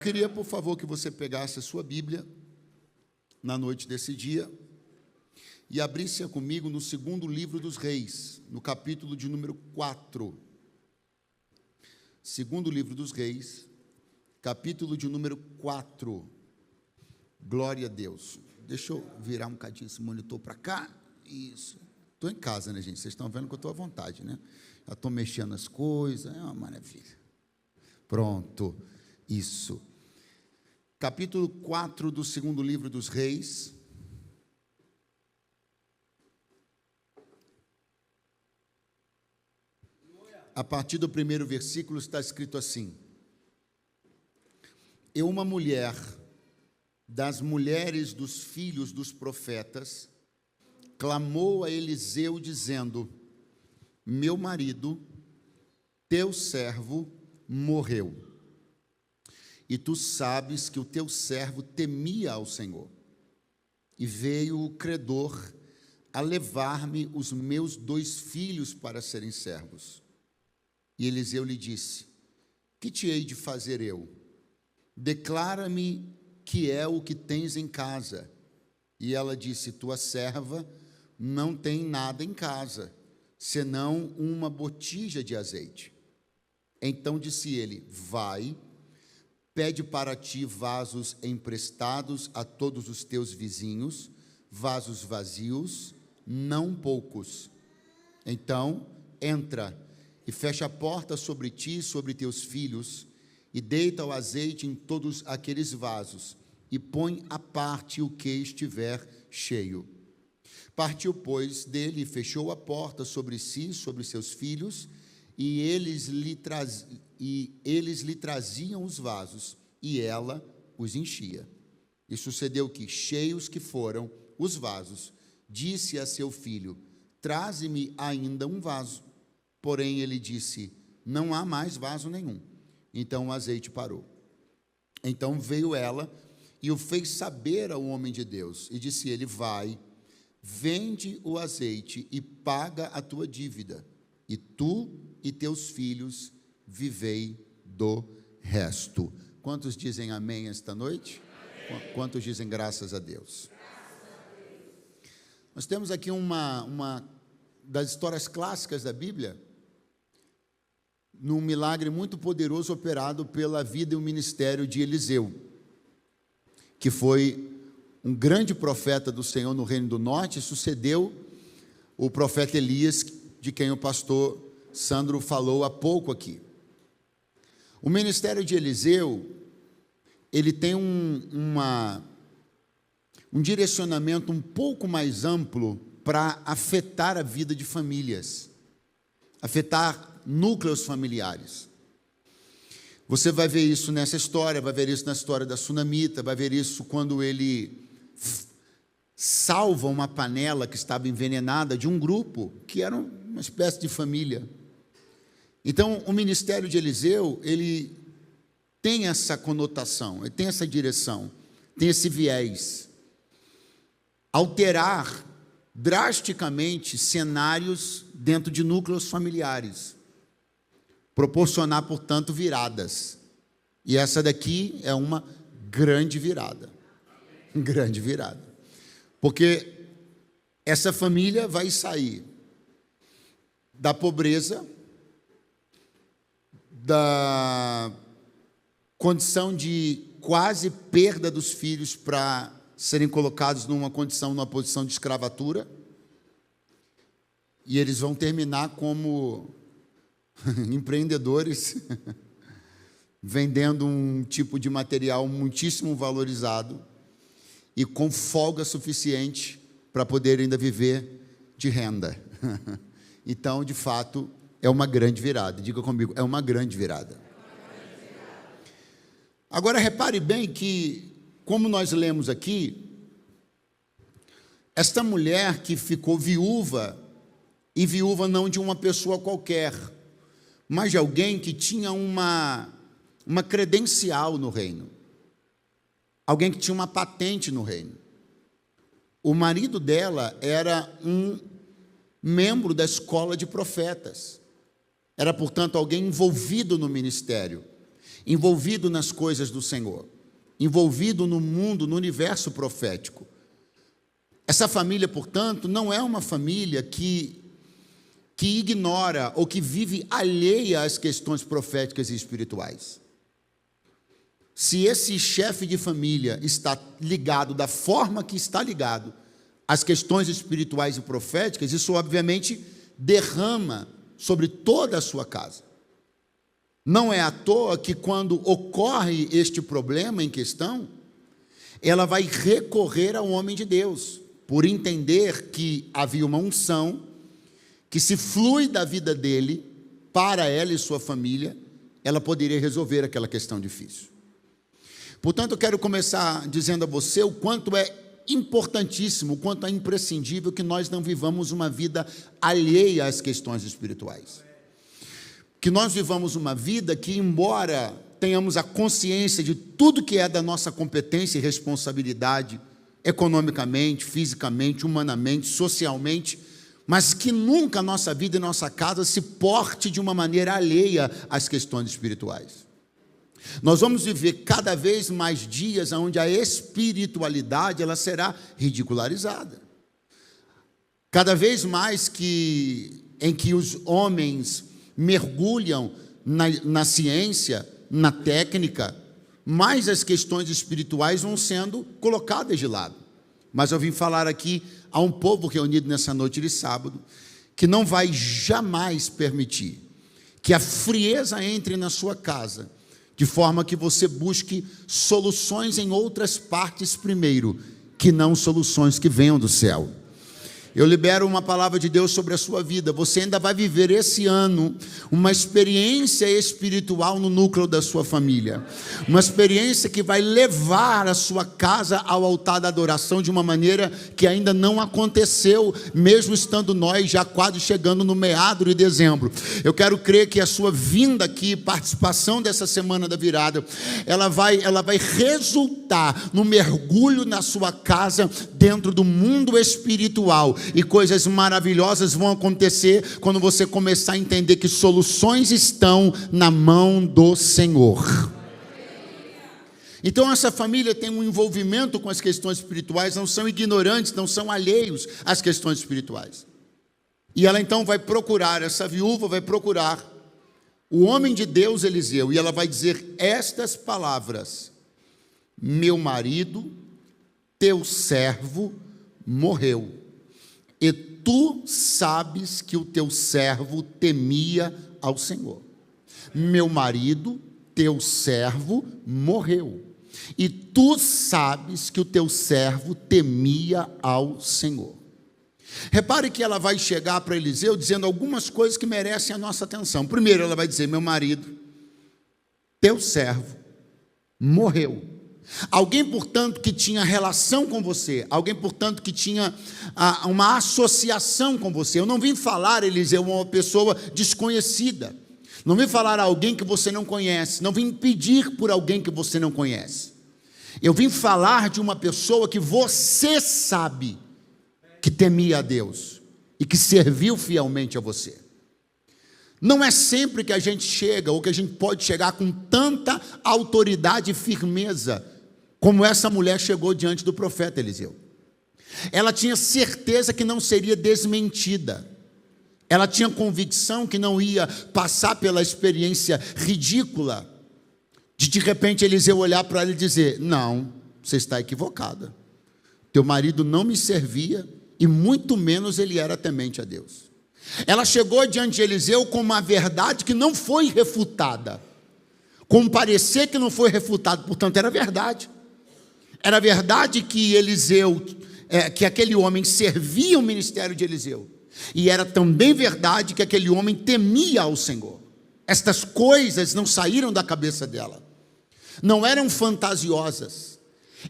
Queria, por favor, que você pegasse a sua Bíblia na noite desse dia e abrisse comigo no segundo livro dos Reis, no capítulo de número 4. Segundo livro dos Reis, capítulo de número 4. Glória a Deus. Deixa eu virar um cadinho esse monitor para cá. Isso. Estou em casa, né, gente? Vocês estão vendo que eu estou à vontade, né? Já estou mexendo as coisas, é uma maravilha. Pronto. Isso. Capítulo 4 do segundo livro dos Reis. A partir do primeiro versículo está escrito assim: E uma mulher das mulheres dos filhos dos profetas clamou a Eliseu dizendo: Meu marido, teu servo, morreu. E tu sabes que o teu servo temia ao Senhor. E veio o credor a levar-me os meus 2 filhos para serem servos. E Eliseu lhe disse: Que te hei de fazer eu? Declara-me que é o que tens em casa. E ela disse: Tua serva não tem nada em casa, senão uma botija de azeite. Então disse ele: Vai, pede para ti vasos emprestados a todos os teus vizinhos, vasos vazios, não poucos. Então entra e fecha a porta sobre ti e sobre teus filhos, e deita o azeite em todos aqueles vasos, e põe à parte o que estiver cheio. Partiu, pois, dele e fechou a porta sobre si e sobre seus filhos, e eles lhe traziam os vasos, e ela os enchia. E sucedeu que, cheios que foram os vasos, disse a seu filho: Traze-me ainda um vaso. Porém ele disse: Não há mais vaso nenhum. Então o azeite parou. Então veio ela e o fez saber ao homem de Deus, e disse ele: Vai, vende o azeite e paga a tua dívida, e tu e teus filhos vivei do resto. Quantos dizem amém esta noite? Amém. Quantos dizem graças a Deus? Nós temos aqui uma das histórias clássicas da Bíblia, num milagre muito poderoso operado pela vida e o ministério de Eliseu, que foi um grande profeta do Senhor no Reino do Norte, sucedeu o profeta Elias, de quem o pastor Sandro falou há pouco aqui. O ministério de Eliseu, ele tem um direcionamento um pouco mais amplo para afetar a vida de famílias, afetar núcleos familiares. Você vai ver isso nessa história, vai ver isso na história da Sunamita, vai ver isso quando ele salva uma panela que estava envenenada de um grupo que era uma espécie de família. Então, o ministério de Eliseu, ele tem essa conotação, ele tem essa direção, tem esse viés. Alterar drasticamente cenários dentro de núcleos familiares. Proporcionar, portanto, viradas. E essa daqui é uma grande virada. Grande virada. Porque essa família vai sair da pobreza, da condição de quase perda dos filhos para serem colocados numa posição de escravatura, e eles vão terminar como empreendedores, vendendo um tipo de material muitíssimo valorizado e com folga suficiente para poder ainda viver de renda. Então, de fato, é uma grande virada. Diga comigo, é uma grande virada. Agora, repare bem que, como nós lemos aqui, esta mulher que ficou viúva, e viúva não de uma pessoa qualquer, mas de alguém que tinha uma credencial no reino, alguém que tinha uma patente no reino. O marido dela era um membro da escola de profetas, era, portanto, alguém envolvido no ministério. envolvido nas coisas do Senhor, envolvido no mundo, no universo profético. Essa família, portanto, não é uma família que ignora ou que vive alheia às questões proféticas e espirituais. Se esse chefe de família está ligado da forma que está ligado às questões espirituais e proféticas, isso obviamente derrama sobre toda a sua casa. Não é à toa que quando ocorre este problema em questão, ela vai recorrer ao homem de Deus, por entender que havia uma unção que, se flui da vida dele para ela e sua família, ela poderia resolver aquela questão difícil. Portanto, eu quero começar dizendo a você o quanto é importantíssimo, o quanto é imprescindível que nós não vivamos uma vida alheia às questões espirituais. Que nós vivamos uma vida que, embora tenhamos a consciência de tudo que é da nossa competência e responsabilidade, economicamente, fisicamente, humanamente, socialmente, mas que nunca a nossa vida e nossa casa se porte de uma maneira alheia às questões espirituais. Nós vamos viver cada vez mais dias onde a espiritualidade ela será ridicularizada. Cada vez mais em que os homens mergulham na ciência, na técnica, mais as questões espirituais vão sendo colocadas de lado. Mas eu vim falar aqui a um povo reunido nessa noite de sábado, que não vai jamais permitir que a frieza entre na sua casa, de forma que você busque soluções em outras partes primeiro, que não soluções que venham do céu. Eu libero uma palavra de Deus sobre a sua vida. Você ainda vai viver esse ano uma experiência espiritual no núcleo da sua família. Uma experiência que vai levar a sua casa ao altar da adoração de uma maneira que ainda não aconteceu, mesmo estando nós já quase chegando no meado de dezembro. Eu quero crer que a sua vinda aqui, participação dessa semana da virada, ela vai resultar no mergulho na sua casa dentro do mundo espiritual. E coisas maravilhosas vão acontecer quando você começar a entender que soluções estão na mão do Senhor. Então essa família tem um envolvimento com as questões espirituais, não são ignorantes, não são alheios às questões espirituais. E ela então vai procurar, essa viúva vai procurar o homem de Deus Eliseu, e ela vai dizer estas palavras: meu marido, teu servo, morreu. E tu sabes que o teu servo temia ao Senhor. Meu marido, teu servo, morreu. E tu sabes que o teu servo temia ao Senhor. Repare que ela vai chegar para Eliseu dizendo algumas coisas que merecem a nossa atenção. Primeiro, ela vai dizer: meu marido, teu servo, morreu. Alguém, portanto, que tinha relação com você, alguém, portanto, que tinha uma associação com você. Eu não vim falar, Eliseu, uma pessoa desconhecida. Não vim falar a alguém que você não conhece. Não vim pedir por alguém que você não conhece. Eu vim falar de uma pessoa que você sabe que temia a Deus e que serviu fielmente a você. Não é sempre que a gente chega, ou que a gente pode chegar com tanta autoridade e firmeza, como essa mulher chegou diante do profeta Eliseu. Ela tinha certeza que não seria desmentida. Ela tinha convicção que não ia passar pela experiência ridícula de repente Eliseu olhar para ela e dizer: não, você está equivocada. Teu marido não me servia e muito menos ele era temente a Deus. Ela chegou diante de Eliseu com uma verdade que não foi refutada, com um parecer que não foi refutado, portanto era verdade. Era verdade que Eliseu, que aquele homem servia o ministério de Eliseu, e era também verdade que aquele homem temia ao Senhor. Estas coisas não saíram da cabeça dela, não eram fantasiosas.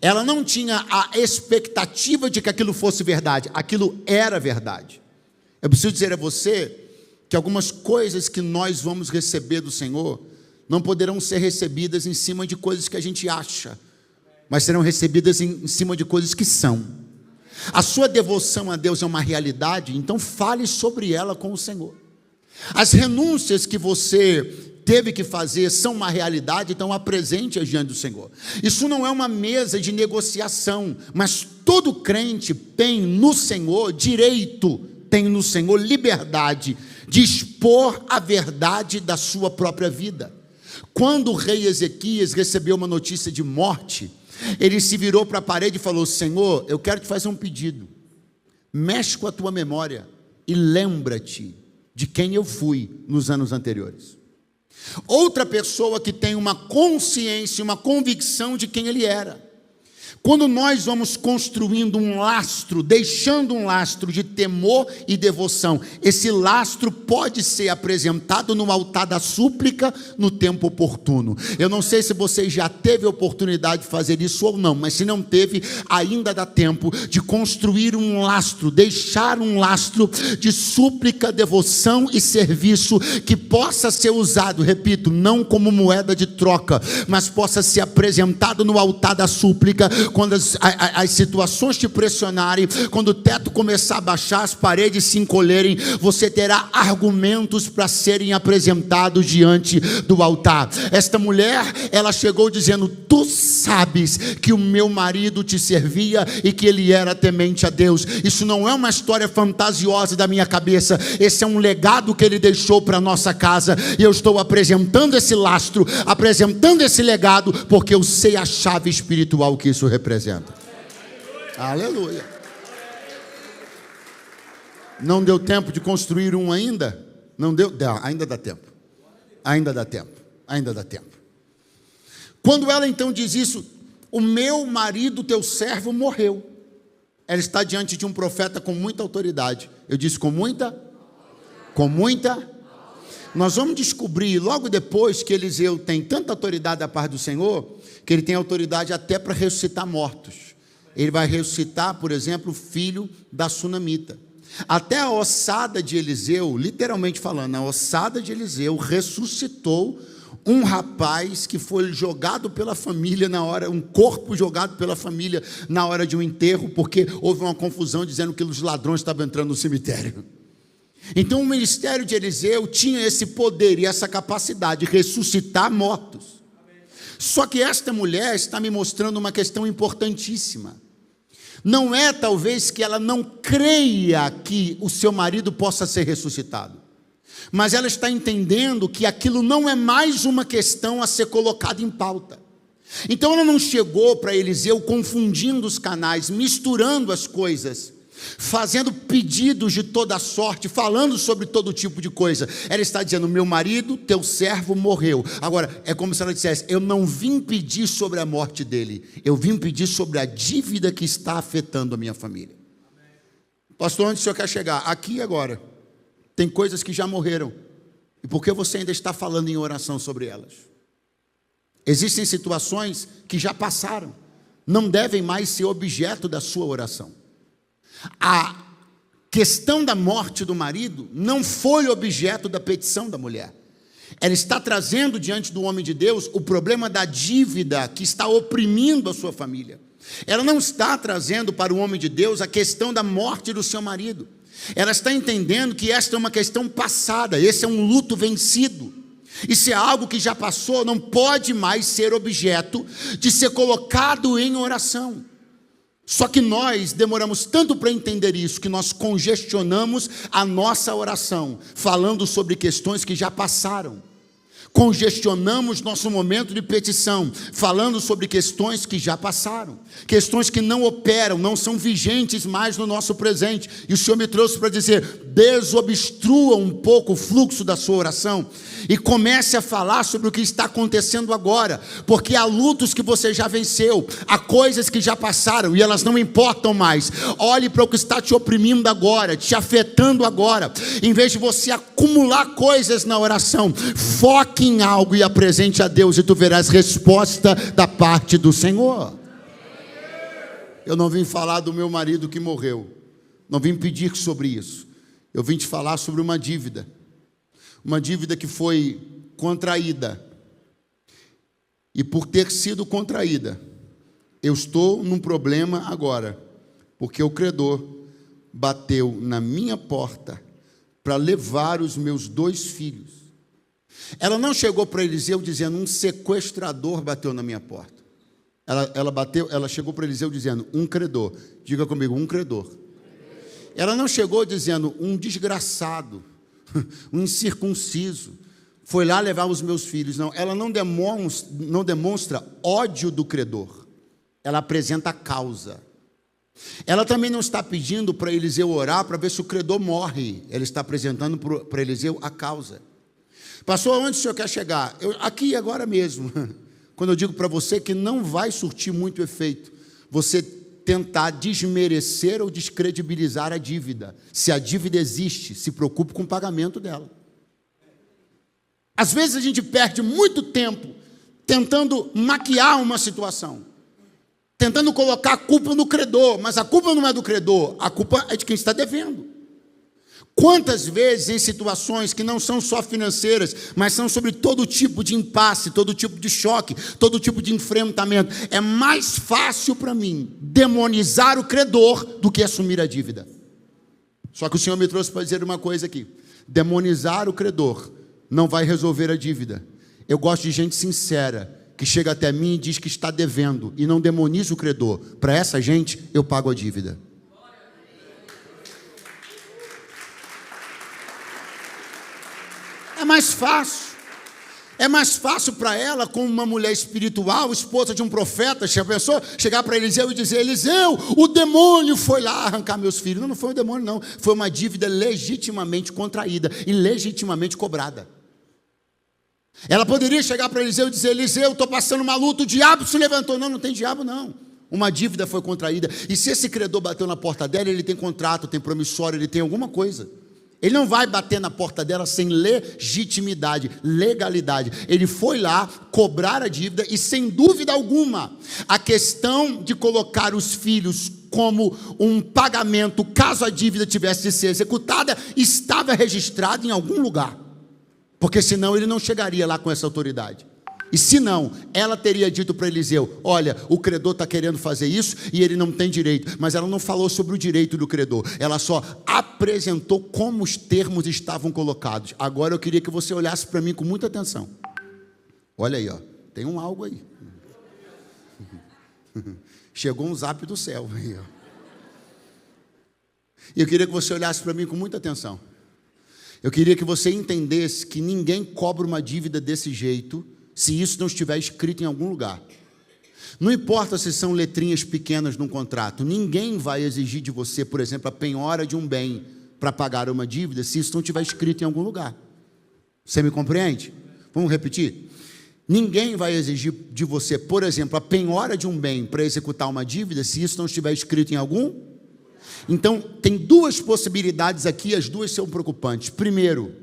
Ela não tinha a expectativa de que aquilo fosse verdade, aquilo era verdade. Eu preciso dizer a você que algumas coisas que nós vamos receber do Senhor não poderão ser recebidas em cima de coisas que a gente acha, mas serão recebidas em cima de coisas que são. A sua devoção a Deus é uma realidade, então fale sobre ela com o Senhor. As renúncias que você teve que fazer são uma realidade, então apresente-as diante do Senhor. Isso não é uma mesa de negociação, mas todo crente tem no Senhor direito, tem no Senhor liberdade de expor a verdade da sua própria vida. Quando o rei Ezequias recebeu uma notícia de morte, ele se virou para a parede e falou: Senhor, eu quero te fazer um pedido, mexe com a tua memória e lembra-te de quem eu fui nos anos anteriores. Outra pessoa que tem uma consciência, uma convicção de quem ele era. Quando nós vamos construindo um lastro, deixando um lastro de temor e devoção, esse lastro pode ser apresentado no altar da súplica no tempo oportuno. Eu não sei se você já teve a oportunidade de fazer isso ou não, mas se não teve, ainda dá tempo de construir um lastro, deixar um lastro de súplica, devoção e serviço que possa ser usado, repito, não como moeda de troca, mas possa ser apresentado no altar da súplica. Quando as situações te pressionarem, quando o teto começar a baixar, as paredes se encolherem, você terá argumentos para serem apresentados diante do altar. Esta mulher, ela chegou dizendo: tu sabes que o meu marido te servia e que ele era temente a Deus. Isso não é uma história fantasiosa da minha cabeça, esse é um legado que ele deixou para a nossa casa, e eu estou apresentando esse lastro, apresentando esse legado, porque eu sei a chave espiritual que isso representa. Aleluia. Não deu tempo de construir um ainda? Não deu? Ainda dá tempo. Ainda dá tempo. Ainda dá tempo. Quando ela então diz isso: o meu marido, teu servo, morreu. Ela está diante de um profeta com muita autoridade. Eu disse com muita? Nós vamos descobrir logo depois que Eliseu tem tanta autoridade da parte do Senhor, que ele tem autoridade até para ressuscitar mortos. Ele vai ressuscitar, por exemplo, o filho da sunamita. Até a ossada de Eliseu, literalmente falando, a ossada de Eliseu ressuscitou um rapaz que foi jogado pela família na hora, um corpo jogado pela família na hora de um enterro, porque houve uma confusão dizendo que os ladrões estavam entrando no cemitério. Então o ministério de Eliseu tinha esse poder e essa capacidade de ressuscitar mortos. Só que esta mulher está me mostrando uma questão importantíssima. Não é talvez que ela não creia que o seu marido possa ser ressuscitado, mas ela está entendendo que aquilo não é mais uma questão a ser colocada em pauta. Então ela não chegou para Eliseu confundindo os canais, misturando as coisas, fazendo pedidos de toda sorte, falando sobre todo tipo de coisa. Ela está dizendo: meu marido, teu servo, morreu. Agora, é como se ela dissesse: eu não vim pedir sobre a morte dele, eu vim pedir sobre a dívida que está afetando a minha família. Pastor, onde o senhor quer chegar? Aqui e agora. Tem coisas que já morreram, e por que você ainda está falando em oração sobre elas? Existem situações que já passaram, não devem mais ser objeto da sua oração. A questão da morte do marido não foi objeto da petição da mulher. Ela está trazendo diante do homem de Deus o problema da dívida que está oprimindo a sua família. Ela não está trazendo para o homem de Deus a questão da morte do seu marido. Ela está entendendo que esta é uma questão passada, esse é um luto vencido. Isso é algo que já passou, não pode mais ser objeto de ser colocado em oração. Só que nós demoramos tanto para entender isso, que nós congestionamos a nossa oração, falando sobre questões que já passaram. Congestionamos nosso momento de petição, falando sobre questões que já passaram, questões que não operam, não são vigentes mais no nosso presente. E o Senhor me trouxe para dizer: desobstrua um pouco o fluxo da sua oração e comece a falar sobre o que está acontecendo agora, porque há lutos que você já venceu, há coisas que já passaram e elas não importam mais. Olhe para o que está te oprimindo agora, te afetando agora. Em vez de você acumular coisas na oração, foque em algo e apresente a Deus, e tu verás resposta da parte do Senhor. Eu não vim falar do meu marido que morreu, não vim pedir sobre isso. Eu vim te falar sobre uma dívida que foi contraída, e por ter sido contraída, eu estou num problema agora, porque o credor bateu na minha porta para levar os meus 2 filhos. Ela não chegou para Eliseu dizendo: um sequestrador bateu na minha porta. Ela chegou para Eliseu dizendo: um credor. Diga comigo, um credor. Ela não chegou dizendo: um desgraçado, um incircunciso, foi lá levar os meus filhos. Não, ela não demonstra ódio do credor. Ela apresenta a causa. Ela também não está pedindo para Eliseu orar para ver se o credor morre. Ela está apresentando para Eliseu a causa. Pastor, onde o senhor quer chegar? Aqui, agora mesmo. Quando eu digo para você que não vai surtir muito efeito você tentar desmerecer ou descredibilizar a dívida. Se a dívida existe, se preocupe com o pagamento dela. Às vezes a gente perde muito tempo tentando maquiar uma situação, tentando colocar a culpa no credor, mas a culpa não é do credor, a culpa é de quem está devendo. Quantas vezes em situações que não são só financeiras, mas são sobre todo tipo de impasse, todo tipo de choque, todo tipo de enfrentamento, é mais fácil para mim demonizar o credor do que assumir a dívida. Só que o Senhor me trouxe para dizer uma coisa aqui: demonizar o credor não vai resolver a dívida. Eu gosto de gente sincera, que chega até mim e diz que está devendo, e não demoniza o credor. Para essa gente, eu pago a dívida. É mais fácil. É mais fácil para ela, como uma mulher espiritual, esposa de um profeta, já pensou? Chegar para Eliseu e dizer: Eliseu, o demônio foi lá arrancar meus filhos. Não, não foi um demônio, não. Foi uma dívida legitimamente contraída e legitimamente cobrada. Ela poderia chegar para Eliseu e dizer: Eliseu, estou passando uma luta, o diabo se levantou. Não, não tem diabo, não. Uma dívida foi contraída. E se esse credor bateu na porta dela, ele tem contrato, tem promissório, ele tem alguma coisa. Ele não vai bater na porta dela sem legitimidade, legalidade. Ele foi lá cobrar a dívida e, sem dúvida alguma, a questão de colocar os filhos como um pagamento, caso a dívida tivesse de ser executada, estava registrada em algum lugar. Porque senão ele não chegaria lá com essa autoridade. E se não, ela teria dito para Eliseu: olha, o credor está querendo fazer isso e ele não tem direito. Mas ela não falou sobre o direito do credor. Ela só apresentou como os termos estavam colocados. Agora eu queria que você olhasse para mim com muita atenção. Olha aí, ó, tem algo aí. Chegou um zap do céu aí, ó. E eu queria que você olhasse para mim com muita atenção. Eu queria que você entendesse que ninguém cobra uma dívida desse jeito se isso não estiver escrito em algum lugar. Não importa se são letrinhas pequenas num contrato, ninguém vai exigir de você, por exemplo, a penhora de um bem para pagar uma dívida se isso não estiver escrito em algum lugar. Você me compreende? Vamos repetir? Ninguém vai exigir de você, por exemplo, a penhora de um bem para executar uma dívida se isso não estiver escrito em algum. Então, tem duas possibilidades aqui, as duas são preocupantes. Primeiro,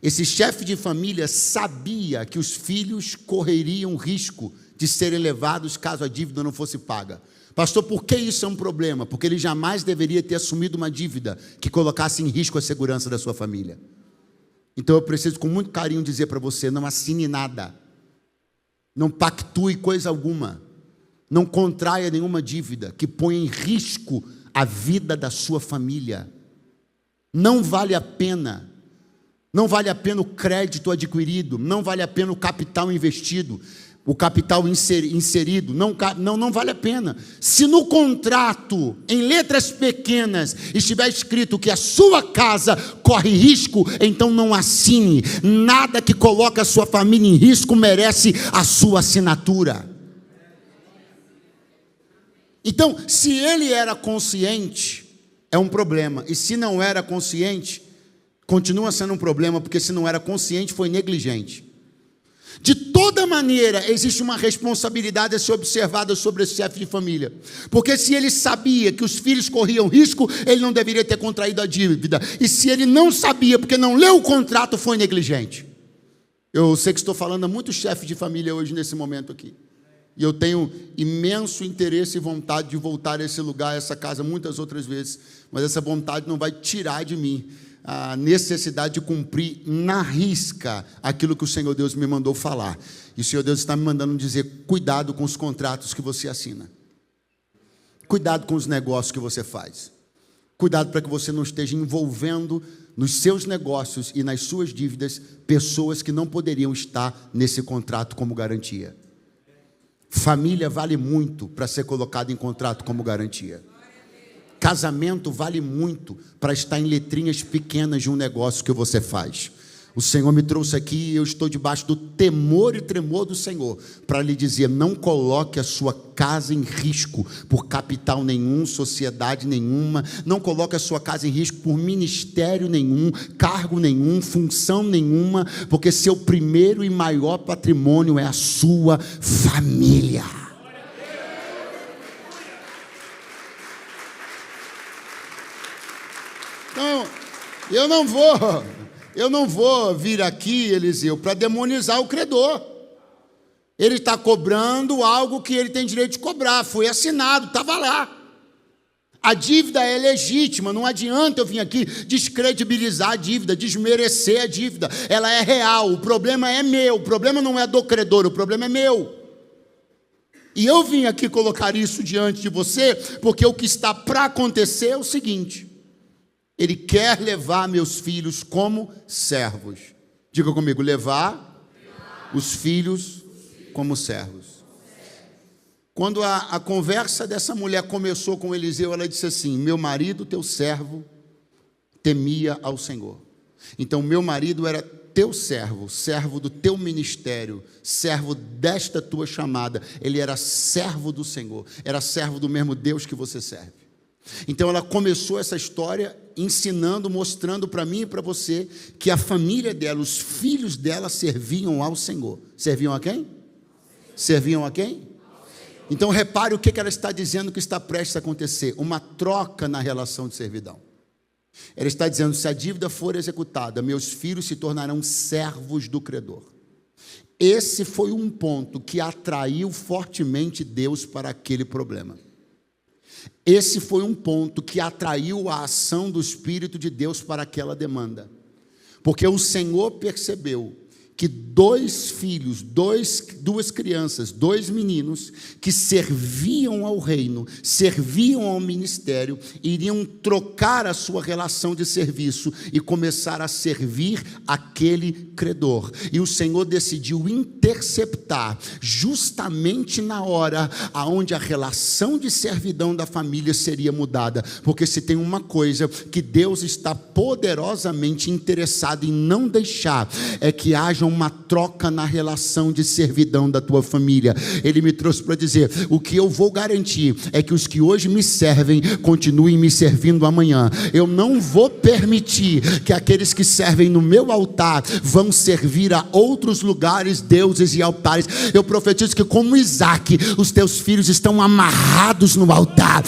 esse chefe de família sabia que os filhos correriam risco de serem levados caso a dívida não fosse paga. Pastor, por que isso é um problema? Porque ele jamais deveria ter assumido uma dívida que colocasse em risco a segurança da sua família. Então eu preciso com muito carinho dizer para você: não assine nada, não pactue coisa alguma, não contraia nenhuma dívida que ponha em risco a vida da sua família. Não vale a pena. Não vale a pena o crédito adquirido, não vale a pena o capital investido, o capital inserido, não vale a pena. Se no contrato, em letras pequenas, estiver escrito que a sua casa corre risco, então não assine. Nada que coloque a sua família em risco merece a sua assinatura. Então, se ele era consciente, é um problema. E se não era consciente, continua sendo um problema, porque se não era consciente, foi negligente. De toda maneira, existe uma responsabilidade a ser observada sobre esse chefe de família. Porque se ele sabia que os filhos corriam risco, ele não deveria ter contraído a dívida. E se ele não sabia, porque não leu o contrato, foi negligente. Eu sei que estou falando a muitos chefes de família hoje, nesse momento aqui. E eu tenho imenso interesse e vontade de voltar a esse lugar, a essa casa, muitas outras vezes. Mas essa vontade não vai tirar de mim a necessidade de cumprir na risca aquilo que o Senhor Deus me mandou falar. E o Senhor Deus está me mandando dizer: cuidado com os contratos que você assina. Cuidado com os negócios que você faz. Cuidado para que você não esteja envolvendo nos seus negócios e nas suas dívidas pessoas que não poderiam estar nesse contrato como garantia. Família vale muito para ser colocado em contrato como garantia. Casamento vale muito para estar em letrinhas pequenas de um negócio que você faz. O Senhor me trouxe aqui e eu estou debaixo do temor e tremor do Senhor para lhe dizer: não coloque a sua casa em risco por capital nenhum, sociedade nenhuma, não coloque a sua casa em risco por ministério nenhum, cargo nenhum, função nenhuma, porque seu primeiro e maior patrimônio é a sua família. Então, eu não vou vir aqui, Eliseu, para demonizar o credor. Ele está cobrando algo que ele tem direito de cobrar, foi assinado, estava lá. A dívida é legítima, não adianta eu vir aqui descredibilizar a dívida, desmerecer a dívida, ela é real, o problema é meu, o problema não é do credor, o problema é meu. E eu vim aqui colocar isso diante de você, porque o que está para acontecer é o seguinte: Ele quer levar meus filhos como servos. Diga comigo: levar os filhos como servos. Quando a conversa dessa mulher começou com Eliseu, ela disse assim: meu marido, teu servo, temia ao Senhor. Então, meu marido era teu servo, servo do teu ministério, servo desta tua chamada. Ele era servo do Senhor, era servo do mesmo Deus que você serve. Então ela começou essa história ensinando, mostrando para mim e para você que a família dela, os filhos dela serviam ao Senhor. Serviam a quem? Serviam a quem? Então repare o que ela está dizendo que está prestes a acontecer: uma troca na relação de servidão. Ela está dizendo: se a dívida for executada, meus filhos se tornarão servos do credor. Esse foi um ponto que atraiu fortemente Deus para aquele problema. Esse foi um ponto que atraiu a ação do Espírito de Deus para aquela demanda. Porque o Senhor percebeu que dois filhos, duas crianças, dois meninos que serviam ao reino, serviam ao ministério, iriam trocar a sua relação de serviço e começar a servir aquele credor. E o Senhor decidiu interceptar justamente na hora aonde a relação de servidão da família seria mudada. Porque se tem uma coisa que Deus está poderosamente interessado em não deixar, é que haja uma troca na relação de servidão da tua família. Ele me trouxe para dizer: o que eu vou garantir é que os que hoje me servem continuem me servindo amanhã. Eu não vou permitir que aqueles que servem no meu altar vão servir a outros lugares, deuses e altares. Eu profetizo que, como Isaac, os teus filhos estão amarrados no altar.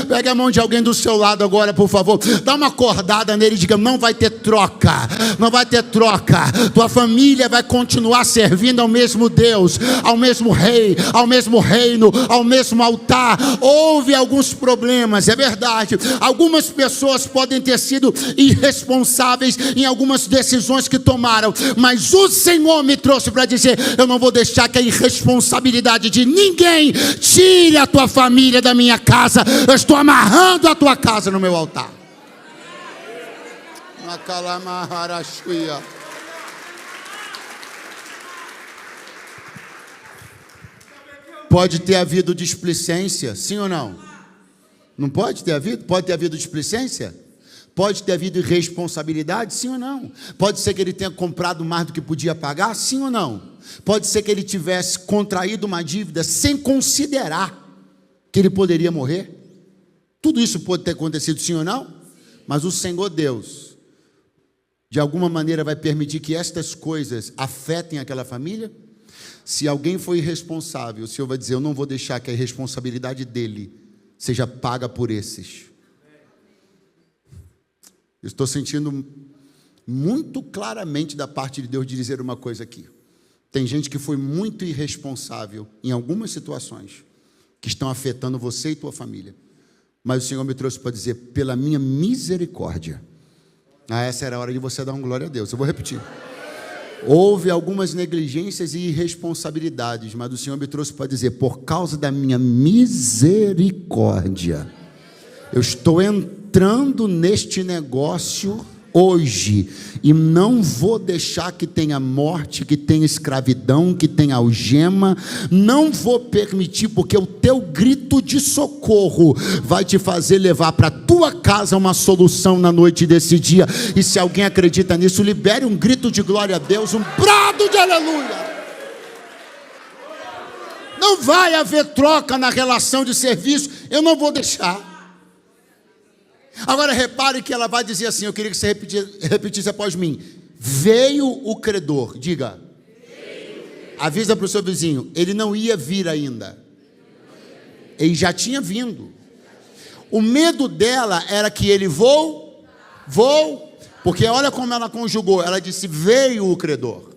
Pega a mão de alguém do seu lado agora, por favor, dá uma acordada nele e diga: não vai ter troca, não vai ter troca. Tua família vai continuar servindo ao mesmo Deus, ao mesmo rei, ao mesmo reino, ao mesmo altar. Houve alguns problemas, é verdade. Algumas pessoas podem ter sido irresponsáveis em algumas decisões que tomaram, mas o Senhor me trouxe para dizer: eu não vou deixar que a irresponsabilidade de ninguém tire a tua família da minha casa. Eu estou amarrando a tua casa no meu altar. Pode ter havido displicência, sim ou não? Não pode ter havido? Pode ter havido displicência? Pode ter havido irresponsabilidade, sim ou não? Pode ser que ele tenha comprado mais do que podia pagar, sim ou não? Pode ser que ele tivesse contraído uma dívida sem considerar que ele poderia morrer. Tudo isso pode ter acontecido, sim ou não? Mas o Senhor Deus, de alguma maneira, vai permitir que estas coisas afetem aquela família? Se alguém foi irresponsável, o Senhor vai dizer: eu não vou deixar que a responsabilidade dele seja paga por esses. Eu estou sentindo muito claramente da parte de Deus de dizer uma coisa aqui. Tem gente que foi muito irresponsável em algumas situações que estão afetando você e tua família. Mas o Senhor me trouxe para dizer: pela minha misericórdia. Essa era a hora de você dar um glória a Deus. Eu vou repetir. Houve algumas negligências e irresponsabilidades, mas o Senhor me trouxe para dizer: por causa da minha misericórdia, eu estou entrando entrando neste negócio hoje, e não vou deixar que tenha morte, que tenha escravidão, que tenha algema, não vou permitir, porque o teu grito de socorro vai te fazer levar para a tua casa uma solução na noite desse dia. E se alguém acredita nisso, libere um grito de glória a Deus, um brado de aleluia. Não vai haver troca na relação de serviço, eu não vou deixar. Agora repare que ela vai dizer assim, eu queria que você repetisse após mim: veio o credor, diga, avisa para o seu vizinho, ele não ia vir ainda, ele já tinha vindo. O medo dela era que ele vou, porque olha como ela conjugou, ela disse veio o credor,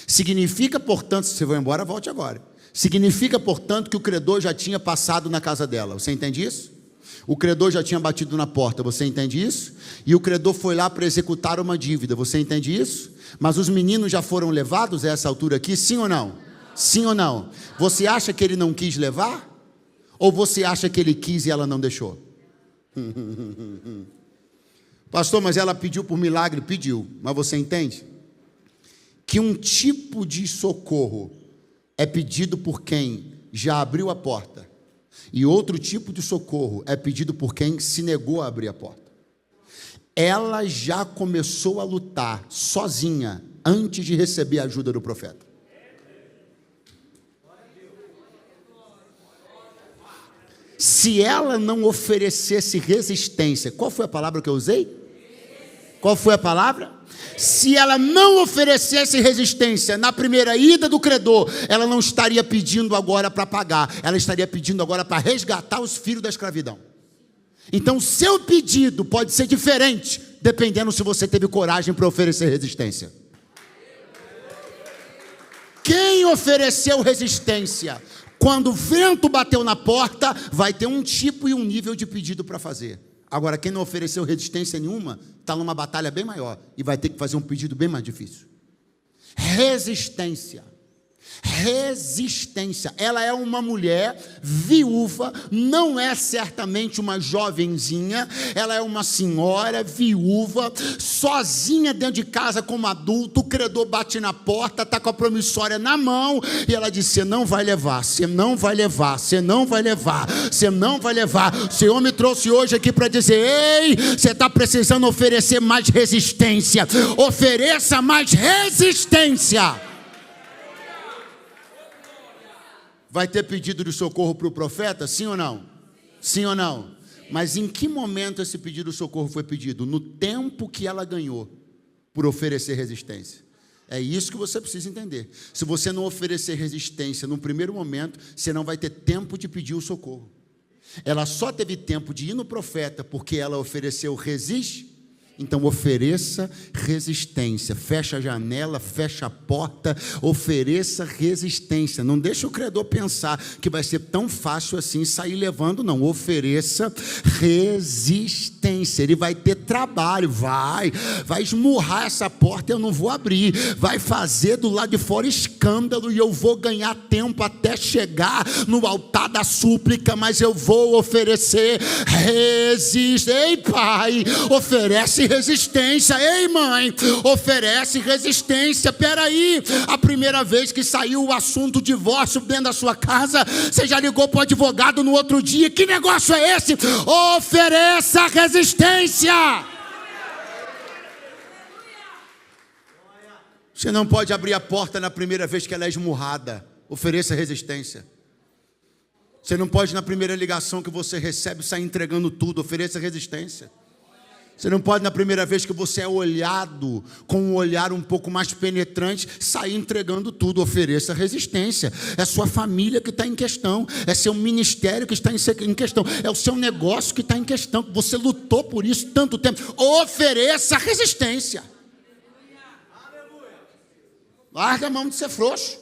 significa portanto, se você vai embora, volte agora, significa portanto que o credor já tinha passado na casa dela, você entende isso? O credor já tinha batido na porta, você entende isso? E o credor foi lá para executar uma dívida, você entende isso? Mas os meninos já foram levados a essa altura aqui, sim ou não? Sim ou não? Você acha que ele não quis levar? Ou você acha que ele quis e ela não deixou? Pastor, mas ela pediu por milagre, pediu, mas você entende? Que um tipo de socorro é pedido por quem já abriu a porta, e outro tipo de socorro é pedido por quem se negou a abrir a porta. Ela já começou a lutar sozinha antes de receber a ajuda do profeta. Se ela não oferecesse resistência, qual foi a palavra que eu usei? Qual foi a palavra? Se ela não oferecesse resistência na primeira ida do credor, ela não estaria pedindo agora para pagar, ela estaria pedindo agora para resgatar os filhos da escravidão. Então o seu pedido pode ser diferente, dependendo se você teve coragem para oferecer resistência. Quem ofereceu resistência, quando o vento bateu na porta, vai ter um tipo e um nível de pedido para fazer. Agora, quem não ofereceu resistência nenhuma, está numa batalha bem maior e vai ter que fazer um pedido bem mais difícil. Resistência. Resistência. Ela é uma mulher viúva, não é certamente uma jovenzinha, ela é uma senhora viúva, sozinha dentro de casa como adulto. O credor bate na porta, está com a promissória na mão, e ela diz: você não vai levar, você não vai levar, você não vai levar, você não vai levar. O Senhor me trouxe hoje aqui para dizer: ei, você está precisando oferecer mais resistência, ofereça mais resistência. Vai ter pedido de socorro para o profeta? Sim ou não? Sim ou não? Mas em que momento esse pedido de socorro foi pedido? No tempo que ela ganhou por oferecer resistência. É isso que você precisa entender. Se você não oferecer resistência no primeiro momento, você não vai ter tempo de pedir o socorro. Ela só teve tempo de ir no profeta porque ela ofereceu resistência. Então ofereça resistência, fecha a janela, fecha a porta, ofereça resistência. Não deixe o credor pensar que vai ser tão fácil assim sair levando, não. Ofereça resistência. Ele vai ter trabalho, vai esmurrar essa porta, eu não vou abrir, vai fazer do lado de fora escândalo, e eu vou ganhar tempo até chegar no altar da súplica, mas eu vou oferecer resistência. Ei, pai, oferece resistência. Ei, mãe, oferece resistência. Peraí, a primeira vez que saiu o assunto divórcio dentro da sua casa, você já ligou para o advogado no outro dia? Que negócio é esse? Ofereça resistência. Você não pode abrir a porta na primeira vez que ela é esmurrada. Ofereça resistência. Você não pode, na primeira ligação que você recebe, sair entregando tudo. Ofereça resistência. Você não pode, na primeira vez que você é olhado com um olhar um pouco mais penetrante, sair entregando tudo. Ofereça resistência. É sua família que está em questão, é seu ministério que está em questão, é o seu negócio que está em questão. Você lutou por isso tanto tempo. Ofereça resistência. Larga a mão de ser frouxo.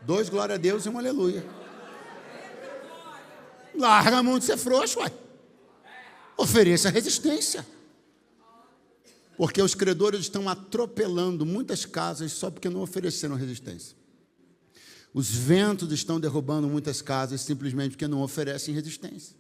2 glória a Deus e 1 aleluia. Larga a mão de ser frouxo, uai. Ofereça resistência. Porque os credores estão atropelando muitas casas só porque não ofereceram resistência. Os ventos estão derrubando muitas casas simplesmente porque não oferecem resistência.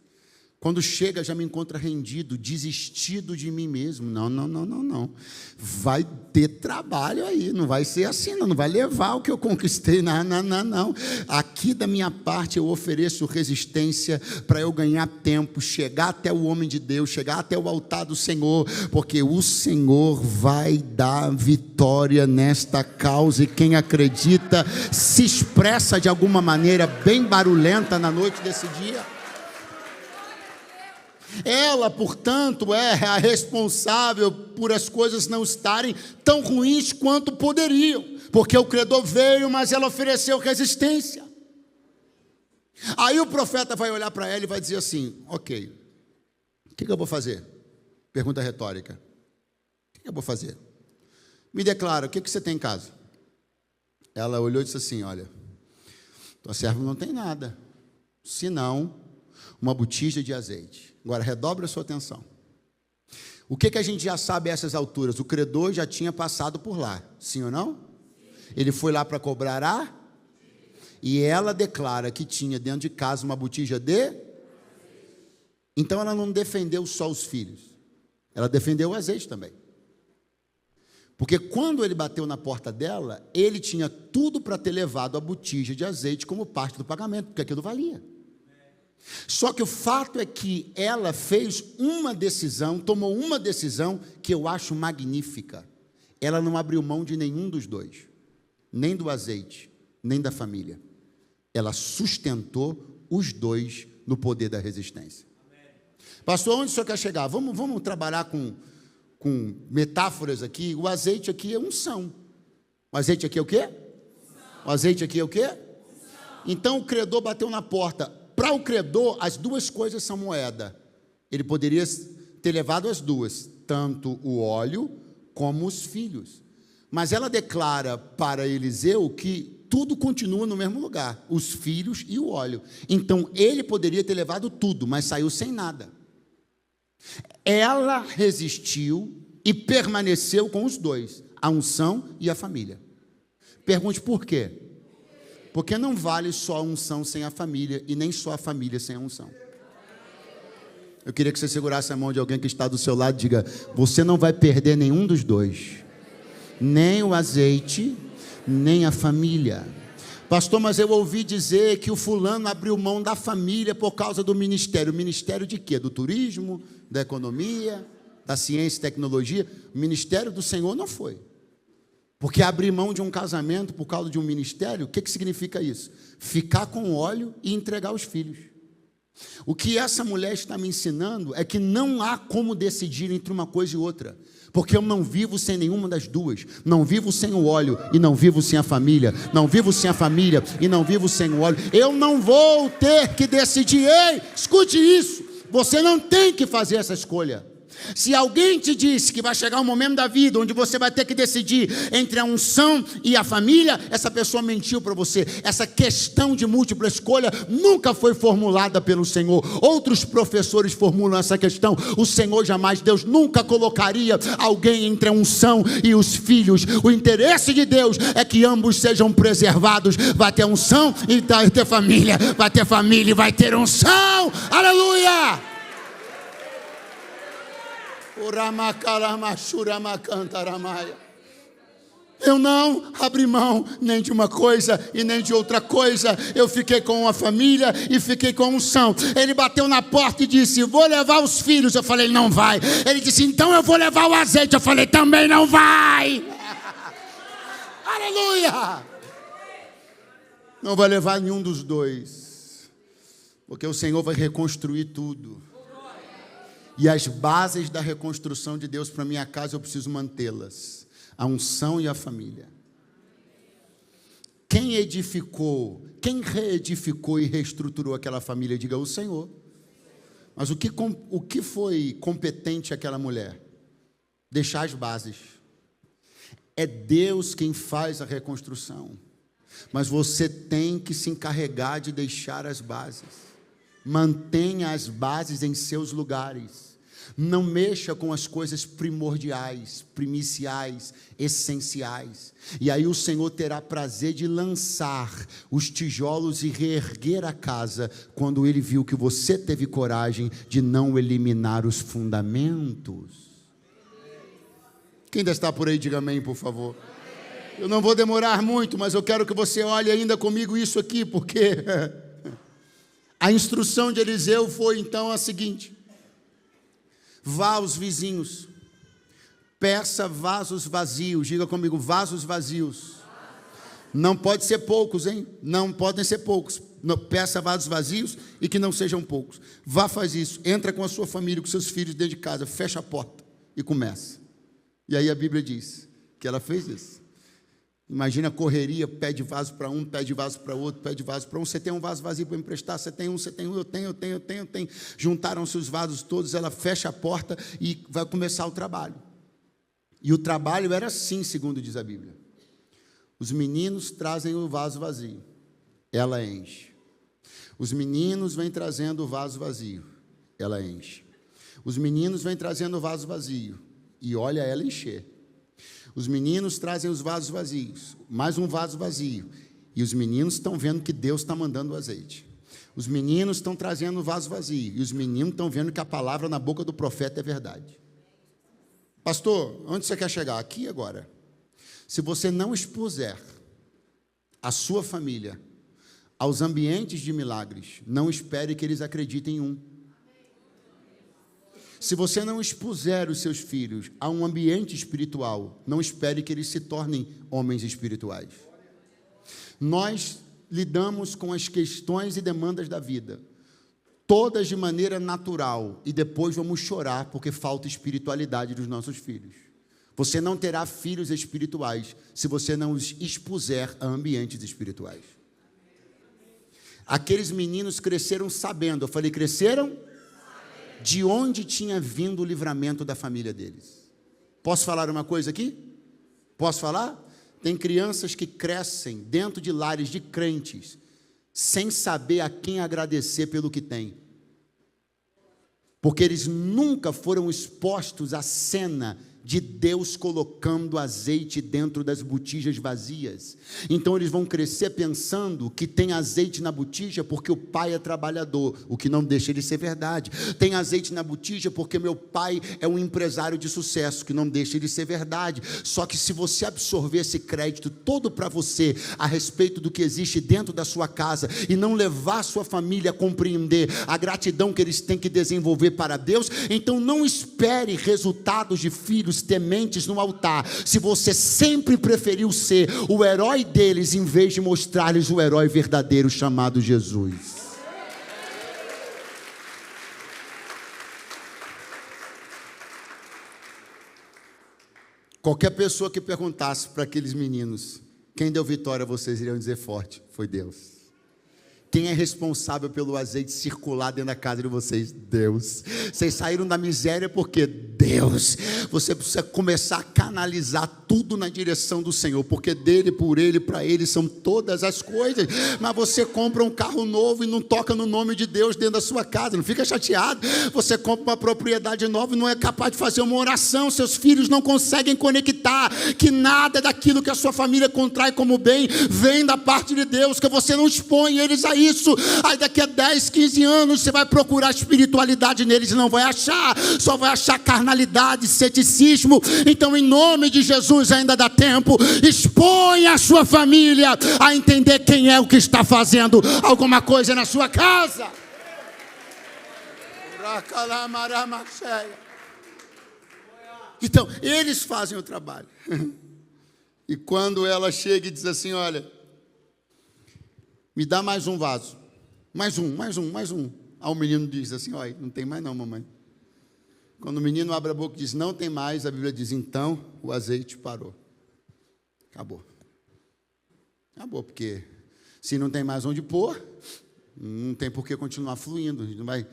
Quando chega, já me encontra rendido, desistido de mim mesmo. Não. Vai ter trabalho aí, não vai ser assim, não vai levar o que eu conquistei. Não. Aqui da minha parte eu ofereço resistência para eu ganhar tempo, chegar até o homem de Deus, chegar até o altar do Senhor, porque o Senhor vai dar vitória nesta causa, e quem acredita se expressa de alguma maneira bem barulhenta na noite desse dia. Ela, portanto, é a responsável por as coisas não estarem tão ruins quanto poderiam, porque o credor veio, mas ela ofereceu resistência. Aí o profeta vai olhar para ela e vai dizer assim: ok, o que eu vou fazer? Pergunta retórica: o que eu vou fazer? Me declara, o que você tem em casa? Ela olhou e disse assim: olha, tua serva não tem nada, senão uma botija de azeite. Agora, redobre a sua atenção. O que a gente já sabe a essas alturas? O credor já tinha passado por lá, sim ou não? Ele foi lá para cobrar e ela declara que tinha dentro de casa uma botija de... Então ela não defendeu só os filhos, ela defendeu o azeite também. Porque quando ele bateu na porta dela, ele tinha tudo para ter levado a botija de azeite como parte do pagamento, porque aquilo valia. Só que o fato é que ela fez uma decisão, tomou uma decisão que eu acho magnífica. Ela não abriu mão de nenhum dos dois, nem do azeite, nem da família. Ela sustentou os dois no poder da resistência. Pastor, onde o senhor quer chegar? Vamos trabalhar com metáforas aqui. O azeite aqui é unção. O azeite aqui é o quê? O azeite aqui é o quê? Então o credor bateu na porta. Para o credor, as duas coisas são moeda. Ele poderia ter levado as duas, tanto o óleo como os filhos. Mas ela declara para Eliseu que tudo continua no mesmo lugar, os filhos e o óleo. Então ele poderia ter levado tudo, mas saiu sem nada. Ela resistiu e permaneceu com os dois, a unção e a família. Pergunte por quê? Porque não vale só a unção sem a família, e nem só a família sem a unção. Eu queria que você segurasse a mão de alguém que está do seu lado e diga: você não vai perder nenhum dos dois, nem o azeite, nem a família. Pastor, mas eu ouvi dizer que o fulano abriu mão da família por causa do ministério. O ministério de quê? Do turismo, da economia, da ciência e tecnologia? O ministério do Senhor não foi. Porque abrir mão de um casamento por causa de um ministério, o que significa isso? Ficar com óleo e entregar os filhos. O que essa mulher está me ensinando é que não há como decidir entre uma coisa e outra. Porque eu não vivo sem nenhuma das duas. Não vivo sem o óleo e não vivo sem a família. Não vivo sem a família e não vivo sem o óleo. Eu não vou ter que decidir. Ei, escute isso. Você não tem que fazer essa escolha. Se alguém te disse que vai chegar um momento da vida onde você vai ter que decidir entre a unção e a família, essa pessoa mentiu para você. Essa questão de múltipla escolha nunca foi formulada pelo Senhor. Outros professores formulam essa questão. O Senhor jamais, Deus nunca colocaria alguém entre a unção e os filhos. O interesse de Deus é que ambos sejam preservados. Vai ter unção e vai ter família. Vai ter família e vai ter unção. Aleluia! Eu não abri mão nem de uma coisa e nem de outra coisa. Eu fiquei com a família e fiquei com a unção. Ele bateu na porta e disse: vou levar os filhos. Eu falei: não vai. Ele disse: então eu vou levar o azeite. Eu falei: também não vai. Aleluia! Não vai levar nenhum dos dois, porque o Senhor vai reconstruir tudo. E as bases da reconstrução de Deus para minha casa, eu preciso mantê-las. A unção e a família. Quem edificou, quem reedificou e reestruturou aquela família? Diga: o Senhor. Mas o que foi competente aquela mulher? Deixar as bases. É Deus quem faz a reconstrução. Mas você tem que se encarregar de deixar as bases. Mantenha as bases em seus lugares. Não mexa com as coisas primordiais, primiciais, essenciais. E aí o Senhor terá prazer de lançar os tijolos e reerguer a casa, quando Ele viu que você teve coragem de não eliminar os fundamentos. Quem ainda está por aí, diga amém, por favor. Eu não vou demorar muito, mas eu quero que você olhe ainda comigo isso aqui, porque a instrução de Eliseu foi então a seguinte: vá aos vizinhos, peça vasos vazios. Diga comigo, vasos vazios. Não pode ser poucos, hein? Não podem ser poucos. Peça vasos vazios e que não sejam poucos. Vá, faz isso. Entra com a sua família, com seus filhos dentro de casa. Fecha a porta e começa. E aí a Bíblia diz que ela fez isso. Imagina a correria, pede vaso para um, pede vaso para outro, pede vaso para um. Você tem um vaso vazio para emprestar? Você tem um, eu tenho. Juntaram-se os vasos todos, ela fecha a porta e vai começar o trabalho. E o trabalho era assim, segundo diz a Bíblia. Os meninos trazem o vaso vazio, ela enche. Os meninos vêm trazendo o vaso vazio, ela enche. Os meninos vêm trazendo o vaso vazio e olha ela encher. Os meninos trazem os vasos vazios, mais um vaso vazio, e os meninos estão vendo que Deus está mandando o azeite. Os meninos estão trazendo o vaso vazio, e os meninos estão vendo que a palavra na boca do profeta é verdade. Pastor, onde você quer chegar? Aqui agora. Se você não expuser a sua família aos ambientes de milagres, não espere que eles acreditem em um. Se você não expuser os seus filhos a um ambiente espiritual, não espere que eles se tornem homens espirituais. Nós lidamos com as questões e demandas da vida, todas de maneira natural, e depois vamos chorar porque falta espiritualidade dos nossos filhos. Você não terá filhos espirituais se você não os expuser a ambientes espirituais. Aqueles meninos cresceram sabendo, eu falei, cresceram? De onde tinha vindo o livramento da família deles. Posso falar uma coisa aqui? Posso falar? Tem crianças que crescem dentro de lares de crentes, sem saber a quem agradecer pelo que tem. Porque eles nunca foram expostos à cena de Deus colocando azeite dentro das botijas vazias. Então eles vão crescer pensando que tem azeite na botija porque o pai é trabalhador, o que não deixa ele ser verdade. Tem azeite na botija porque meu pai é um empresário de sucesso, que não deixa ele ser verdade. Só que se você absorver esse crédito todo para você, a respeito do que existe dentro da sua casa, e não levar a sua família a compreender a gratidão que eles têm que desenvolver para Deus, então não espere resultados de filhos tementes no altar, se você sempre preferiu ser o herói deles, em vez de mostrar-lhes o herói verdadeiro chamado Jesus. Qualquer pessoa que perguntasse para aqueles meninos, quem deu vitória a vocês, iriam dizer forte, foi Deus. Quem é responsável pelo azeite circular dentro da casa de vocês? Deus. Vocês saíram da miséria porque Deus. Você precisa começar a canalizar tudo na direção do Senhor, porque dele, por ele, para ele são todas as coisas. Mas você compra um carro novo e não toca no nome de Deus dentro da sua casa, não fica chateado. Você compra uma propriedade nova e não é capaz de fazer uma oração. Seus filhos não conseguem conectar que nada daquilo que a sua família contrai como bem vem da parte de Deus, que você não expõe eles a isso. Aí daqui a 10, 15 anos você vai procurar espiritualidade neles e não vai achar, só vai achar carnalidade, ceticismo. Então, em nome de Jesus, ainda dá tempo. Expõe a sua família a entender quem é o que está fazendo alguma coisa na sua casa. Então, eles fazem o trabalho. E quando ela chega e diz assim, olha, me dá mais um vaso. Mais um. Aí o menino diz assim, olha, não tem mais não, mamãe. Quando o menino abre a boca e diz, não tem mais, a Bíblia diz, então o azeite parou. Acabou, porque se não tem mais onde pôr, não tem por que continuar fluindo. A gente não vai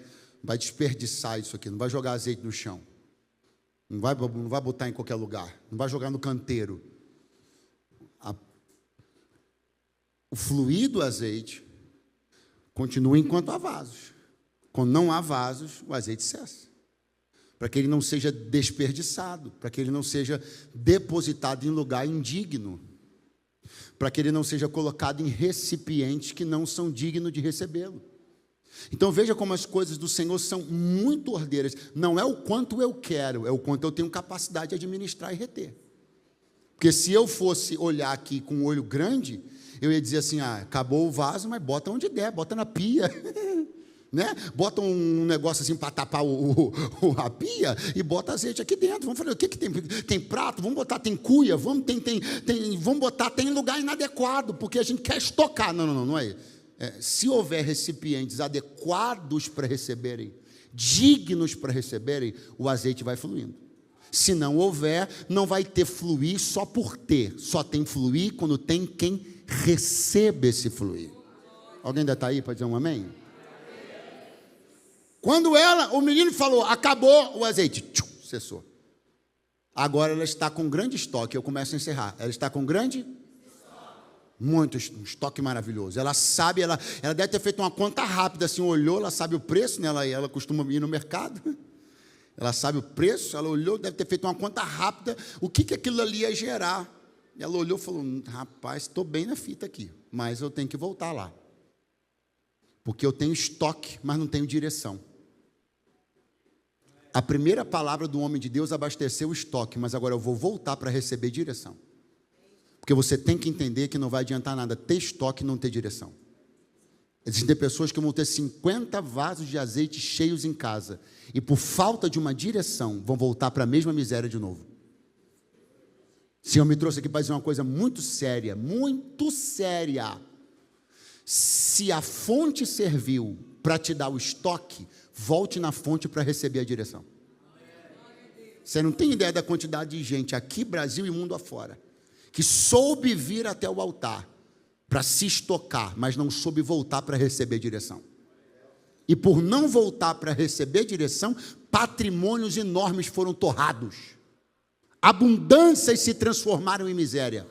desperdiçar isso aqui, não vai jogar azeite no chão. Não vai botar em qualquer lugar, não vai jogar no canteiro. O fluir do azeite continua enquanto há vasos. Quando não há vasos, o azeite cessa. para que ele não seja desperdiçado, para que ele não seja depositado em lugar indigno, para que ele não seja colocado em recipientes que não são dignos de recebê-lo. Então veja como as coisas do Senhor são muito ordeiras. Não é o quanto eu quero, é o quanto eu tenho capacidade de administrar e reter. Porque se eu fosse olhar aqui com um olho grande, eu ia dizer assim, acabou o vaso, mas bota onde der, bota na pia. Né? Bota um negócio assim para tapar a pia e bota azeite aqui dentro. Vamos falar, o que tem? Tem prato? Vamos botar, tem cuia? Vamos botar, tem lugar inadequado, porque a gente quer estocar. Não é. Se houver recipientes adequados para receberem, dignos para receberem, o azeite vai fluindo. Se não houver, não vai ter fluir só por ter. Só tem fluir quando tem quem receba esse fluir. Alguém ainda está aí para dizer um amém? Quando o menino falou, acabou o azeite, cessou. Agora ela está com grande estoque, eu começo a encerrar. Ela está com grande? Muito, um estoque maravilhoso. Ela sabe, ela deve ter feito uma conta rápida, assim, olhou, ela sabe o preço, né? ela costuma ir no mercado. Ela sabe o preço, ela olhou, deve ter feito uma conta rápida, o que aquilo ali ia gerar. Ela olhou e falou, rapaz, estou bem na fita aqui, mas eu tenho que voltar lá. Porque eu tenho estoque, mas não tenho direção. A primeira palavra do homem de Deus abasteceu o estoque, mas agora eu vou voltar para receber direção. Porque você tem que entender que não vai adiantar nada ter estoque e não ter direção. Existem pessoas que vão ter 50 vasos de azeite cheios em casa e por falta de uma direção vão voltar para a mesma miséria de novo. O Senhor me trouxe aqui para dizer uma coisa muito séria, muito séria. Se a fonte serviu para te dar o estoque, volte na fonte para receber a direção. Você não tem ideia da quantidade de gente aqui, Brasil e mundo afora, que soube vir até o altar para se estocar, mas não soube voltar para receber direção. E por não voltar para receber direção, patrimônios enormes foram torrados. Abundâncias se transformaram em miséria.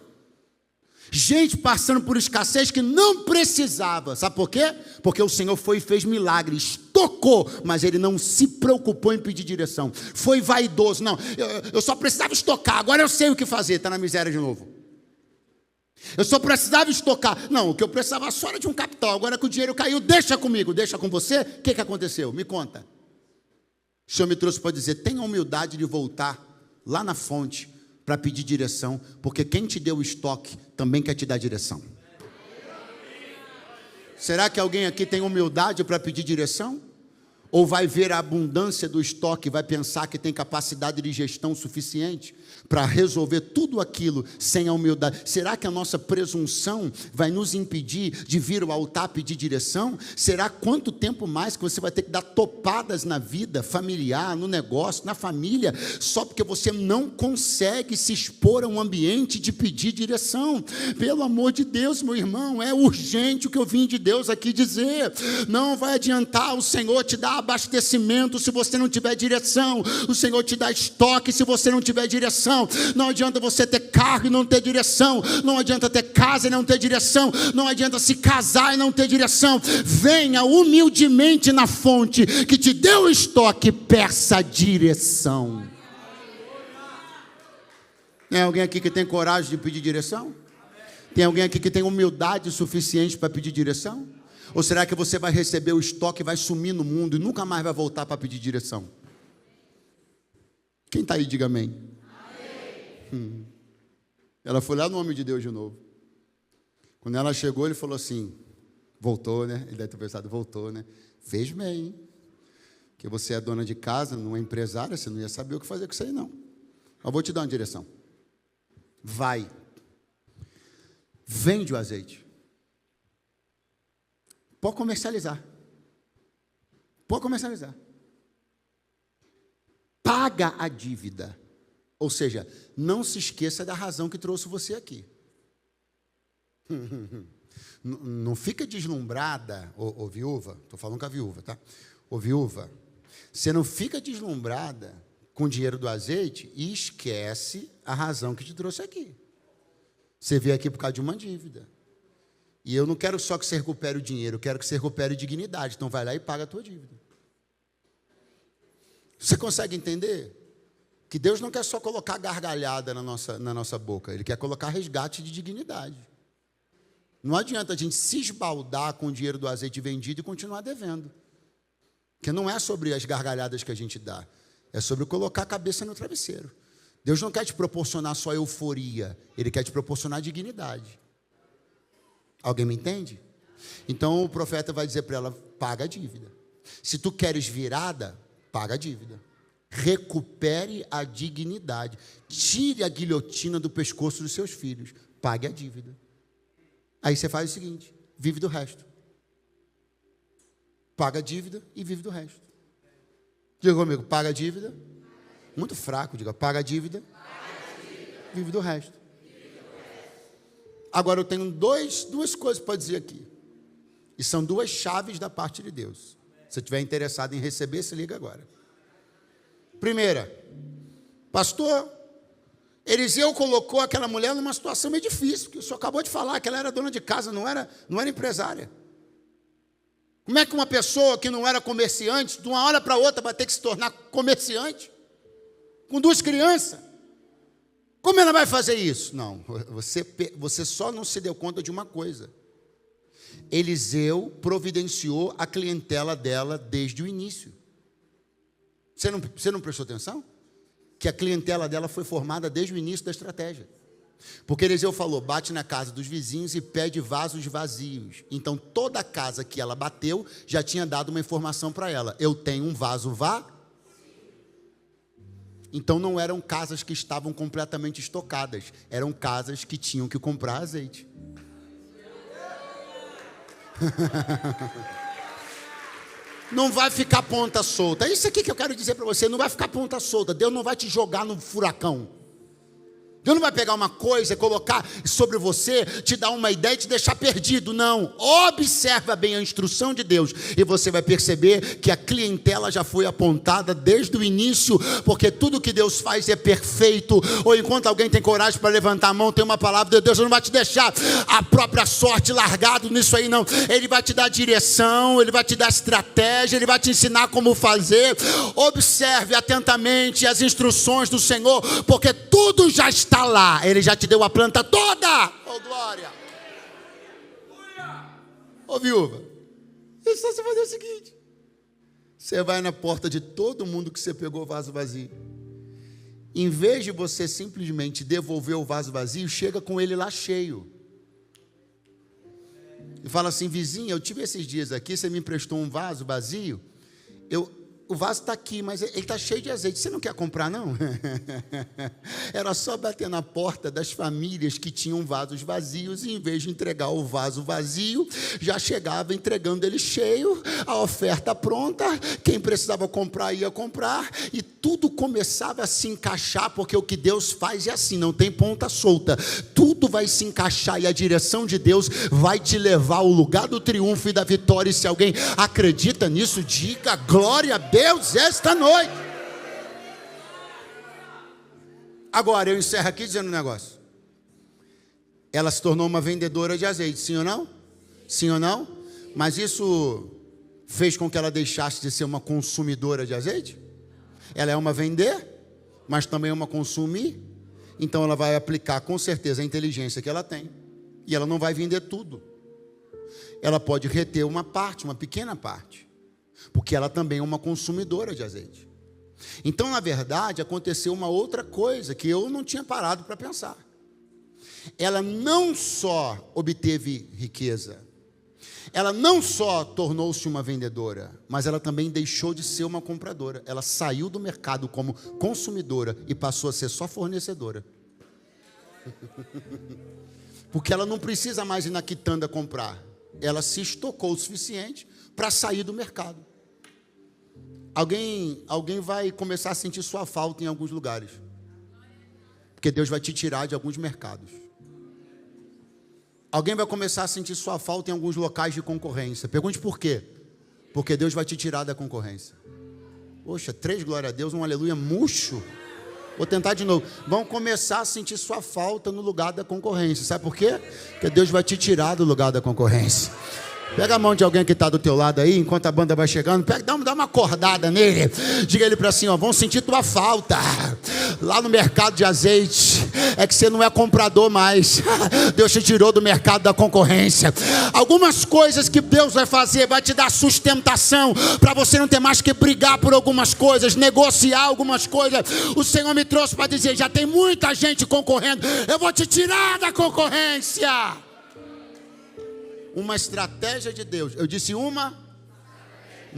Gente passando por escassez que não precisava. Sabe por quê? Porque o Senhor foi e fez milagre, estocou, mas Ele não se preocupou em pedir direção. Foi vaidoso. Não, eu só precisava estocar, agora eu sei o que fazer. Está na miséria de novo. Eu só precisava estocar. Não, o que eu precisava só era de um capital. Agora que o dinheiro caiu, deixa comigo, deixa com você. O que aconteceu? Me conta. O Senhor me trouxe para dizer, tenha a humildade de voltar lá na fonte para pedir direção, porque quem te deu o estoque também quer te dar direção. Será que alguém aqui tem humildade para pedir direção? Ou vai ver a abundância do estoque e vai pensar que tem capacidade de gestão suficiente para resolver tudo aquilo sem a humildade? Será que a nossa presunção vai nos impedir de vir ao altar pedir direção? Será quanto tempo mais que você vai ter que dar topadas na vida familiar, no negócio, na família, só porque você não consegue se expor a um ambiente de pedir direção? Pelo amor de Deus, meu irmão, é urgente o que eu vim de Deus aqui dizer. Não vai adiantar o Senhor te dar abastecimento se você não tiver direção. O Senhor te dá estoque se você não tiver direção. Não adianta você ter carro e não ter direção. Não adianta ter casa e não ter direção. Não adianta se casar e não ter direção. Venha humildemente na fonte que te deu o estoque, peça direção. Tem alguém aqui que tem coragem de pedir direção? Tem alguém aqui que tem humildade suficiente para pedir direção? Ou será que você vai receber o estoque e vai sumir no mundo e nunca mais vai voltar para pedir direção? Quem está aí, diga amém. Ela foi lá no homem de Deus de novo. Quando ela chegou, ele falou assim, voltou, né? Ele deve ter pensado, voltou, né? Fez bem, hein? Porque você é dona de casa, não é empresária, você não ia saber o que fazer com isso aí, não. Eu vou te dar uma direção. Vai. Vende o azeite. Pode comercializar. Pode comercializar. Paga a dívida. Ou seja, não se esqueça da razão que trouxe você aqui. Não fica deslumbrada, ô viúva, estou falando com a viúva, tá? Ô viúva, você não fica deslumbrada com o dinheiro do azeite e esquece a razão que te trouxe aqui. Você veio aqui por causa de uma dívida. E eu não quero só que você recupere o dinheiro, eu quero que você recupere dignidade. Então vai lá e paga a tua dívida. Você consegue entender? Que Deus não quer só colocar gargalhada na nossa boca, Ele quer colocar resgate de dignidade. Não adianta a gente se esbaldar com o dinheiro do azeite vendido e continuar devendo. Porque não é sobre as gargalhadas que a gente dá, é sobre colocar a cabeça no travesseiro. Deus não quer te proporcionar só euforia, Ele quer te proporcionar dignidade. Alguém me entende? Então o profeta vai dizer para ela, paga a dívida. Se tu queres virada, paga a dívida. Recupere a dignidade. Tire a guilhotina do pescoço dos seus filhos. Pague a dívida. Aí você faz o seguinte, vive do resto. Paga a dívida e vive do resto. Diga comigo, paga a dívida. Muito fraco, diga, paga a dívida. Vive do resto. Agora eu tenho duas coisas para dizer aqui. E são duas chaves da parte de Deus. Se você estiver interessado em receber, se liga agora. Primeira, pastor, Eliseu colocou aquela mulher numa situação meio difícil, porque o senhor acabou de falar que ela era dona de casa, não era empresária. Como é que uma pessoa que não era comerciante, de uma hora para outra, vai ter que se tornar comerciante? Com 2 crianças? Como ela vai fazer isso? Não, você só não se deu conta de uma coisa. Eliseu providenciou a clientela dela desde o início. Você não prestou atenção? Que a clientela dela foi formada desde o início da estratégia. Porque Eliseu falou, bate na casa dos vizinhos e pede vasos vazios. Então toda a casa que ela bateu, já tinha dado uma informação para ela. Eu tenho um vaso vazio. Então não eram casas que estavam completamente estocadas. Eram casas que tinham que comprar azeite. Não vai ficar ponta solta. É isso aqui que eu quero dizer para você. Não vai ficar ponta solta. Deus não vai te jogar no furacão. Deus não vai pegar uma coisa, colocar sobre você, te dar uma ideia e te deixar perdido, não. Observa bem a instrução de Deus e você vai perceber que a clientela já foi apontada desde o início, porque tudo que Deus faz é perfeito. Ou enquanto alguém tem coragem para levantar a mão, tem uma palavra de Deus, não vai te deixar a própria sorte largado nisso aí, não. Ele vai te dar direção, Ele vai te dar estratégia, Ele vai te ensinar como fazer. Observe atentamente as instruções do Senhor, porque tudo já está lá, Ele já te deu a planta toda. Oh, glória. Ô, viúva, é só você fazer o seguinte: você vai na porta de todo mundo que você pegou o vaso vazio. Em vez de você simplesmente devolver o vaso vazio, chega com ele lá cheio. E fala assim, vizinha, eu tive esses dias aqui, você me emprestou um vaso vazio, o vaso está aqui, mas ele está cheio de azeite. Você não quer comprar, não? Era só bater na porta das famílias que tinham vasos vazios, e em vez de entregar o vaso vazio, já chegava entregando ele cheio, a oferta pronta, quem precisava comprar ia comprar, e tudo começava a se encaixar, porque o que Deus faz é assim, não tem ponta solta. Tudo vai se encaixar e a direção de Deus vai te levar ao lugar do triunfo e da vitória. E se alguém acredita nisso, diga glória a Deus esta noite. Agora eu encerro aqui dizendo um negócio. Ela se tornou uma vendedora de azeite, sim ou não? Sim ou não? Mas isso fez com que ela deixasse de ser uma consumidora de azeite? Ela é uma vender, mas também é uma consumir. Então ela vai aplicar com certeza a inteligência que ela tem. E ela não vai vender tudo. Ela pode reter uma parte, uma pequena parte. Porque ela também é uma consumidora de azeite. Então, na verdade, aconteceu uma outra coisa que eu não tinha parado para pensar. Ela não só obteve riqueza, ela não só tornou-se uma vendedora, mas ela também deixou de ser uma compradora. Ela saiu do mercado como consumidora e passou a ser só fornecedora. Porque ela não precisa mais ir na quitanda comprar. Ela se estocou o suficiente para sair do mercado. Alguém vai começar a sentir sua falta em alguns lugares. Porque Deus vai te tirar de alguns mercados. Alguém vai começar a sentir sua falta em alguns locais de concorrência. Pergunte por quê? Porque Deus vai te tirar da concorrência. Poxa, 3 glória a Deus, um aleluia murcho. Vou tentar de novo. Vão começar a sentir sua falta no lugar da concorrência. Sabe por quê? Porque Deus vai te tirar do lugar da concorrência. Pega a mão de alguém que está do teu lado aí, enquanto a banda vai chegando, dá uma acordada nele. Diga ele para assim, ó, vão sentir tua falta. Lá no mercado de azeite, é que você não é comprador mais. Deus te tirou do mercado da concorrência. Algumas coisas que Deus vai fazer, vai te dar sustentação, para você não ter mais que brigar por algumas coisas, negociar algumas coisas. O Senhor me trouxe para dizer, já tem muita gente concorrendo, eu vou te tirar da concorrência. Uma estratégia de Deus, eu disse uma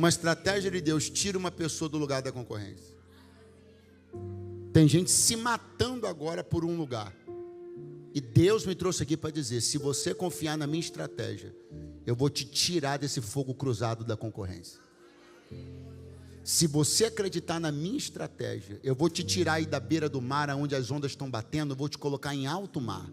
estratégia de Deus tira uma pessoa do lugar da concorrência. Tem gente se matando agora por um lugar, e Deus me trouxe aqui para dizer, se você confiar na minha estratégia, eu vou te tirar desse fogo cruzado da concorrência. Se você acreditar na minha estratégia, eu vou te tirar aí da beira do mar, onde as ondas estão batendo, eu vou te colocar em alto mar.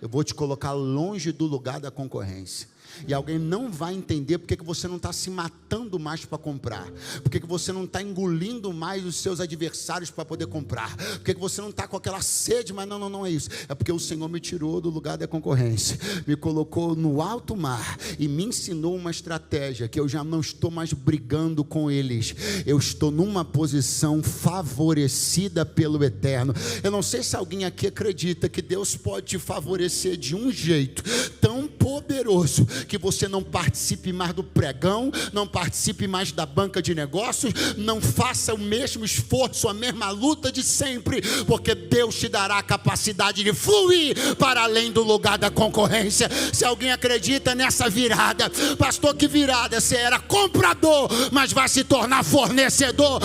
Eu vou te colocar longe do lugar da concorrência. E alguém não vai entender porque que você não está se matando mais para comprar, porque que você não está engolindo mais os seus adversários para poder comprar, porque que você não está com aquela sede, mas não é isso, é porque o Senhor me tirou do lugar da concorrência, me colocou no alto mar e me ensinou uma estratégia, que eu já não estou mais brigando com eles, eu estou numa posição favorecida pelo Eterno. Eu não sei se alguém aqui acredita que Deus pode te favorecer de um jeito tão poderoso, que você não participe mais do pregão, não participe mais da banca de negócios, não faça o mesmo esforço, a mesma luta de sempre, porque Deus te dará a capacidade de fluir para além do lugar da concorrência. Se alguém acredita nessa virada, pastor, que virada? Você era comprador, mas vai se tornar fornecedor.